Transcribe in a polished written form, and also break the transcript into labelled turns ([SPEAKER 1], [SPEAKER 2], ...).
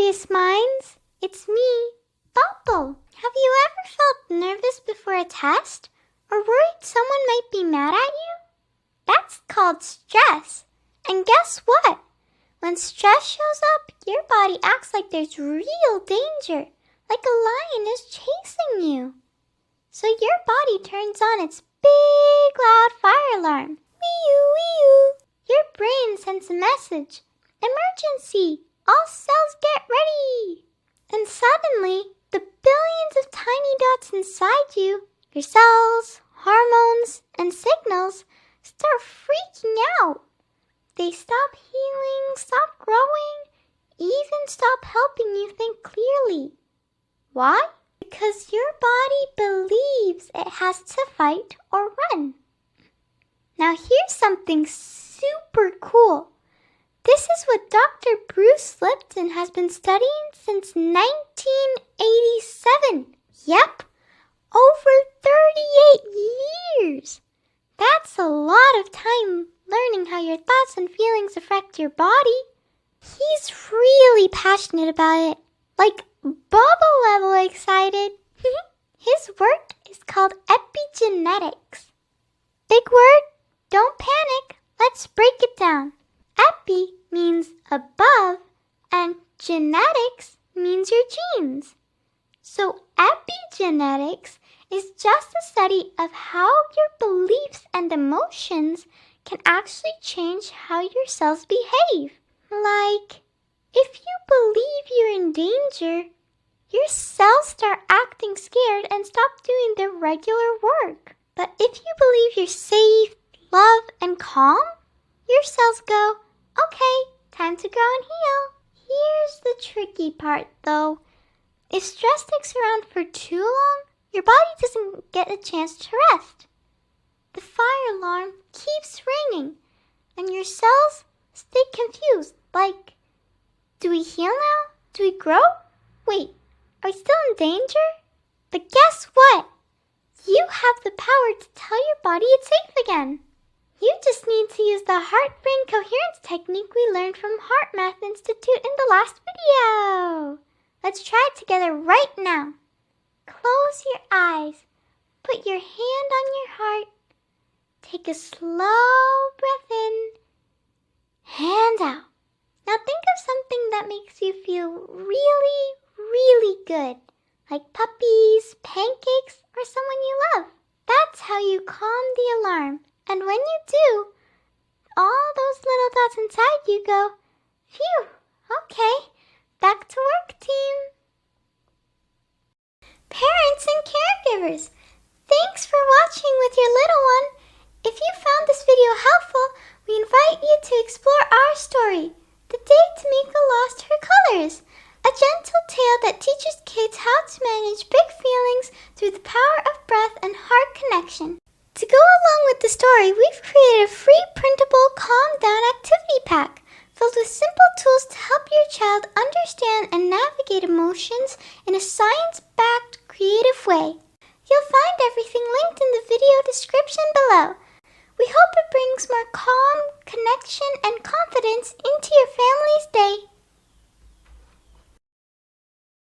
[SPEAKER 1] curious minds, it's me, Bubble. Have you ever felt nervous before a test? Or worried someone might be mad at you? That's called stress. And guess what? When stress shows up, your body acts like there's real danger, like a lion is chasing you. So your body turns on its big loud fire alarm. Wee-oo, wee-oo. Your brain sends a message. Emergency! All cells get ready! And suddenly, the billions of tiny dots inside you, your cells, hormones, and signals, start freaking out. They stop healing, stop growing, even stop helping you think clearly. Why? Because your body believes it has to fight or run. Now here's something super cool. This is what Dr. Bruce Lipton has been studying since 1987. Yep, over 38 years. That's a lot of time learning how your thoughts and feelings affect your body. He's really passionate about it, like bubble level excited. His work is called Epigenetics. Big word, don't panic, let's break it down. Epi means above and genetics means your genes. So epigenetics is just a study of how your beliefs and emotions can actually change how your cells behave. Like, if you believe you're in danger, your cells start acting scared and stop doing their regular work. But if you believe you're safe, loved, and calm, your cells go, okay, time to grow and heal. Here's the tricky part though. If stress sticks around for too long, your body doesn't get a chance to rest. The fire alarm keeps ringing, and your cells stay confused, like, do we heal now? Do we grow? Wait, are we still in danger? But guess what? You have the power to tell your body it's safe again. You just need to use the heart-brain coherence technique we learned from HeartMath Institute in the last video. Let's try it together right now. Close your eyes. Put your hand on your heart. Take a slow breath in. Hand out. Now think of something that makes you feel really, really good. Like puppies, pancakes, or someone you love. That's how you calm the alarm. And when you do, all those little dots inside you go, phew, okay, back to work, team. Parents and caregivers, thanks for watching with your little one. If you found this video helpful, we invite you to explore our story, The Day Tamika Lost Her Colors, a gentle tale that teaches kids how to manage big feelings through the power of breath and heart connection. To go along with the story, we've created a free printable Calm Down activity pack filled with simple tools to help your child understand and navigate emotions in a science-backed, creative way. You'll find everything linked in the video description below. We hope it brings more calm, connection, and confidence into your family's day.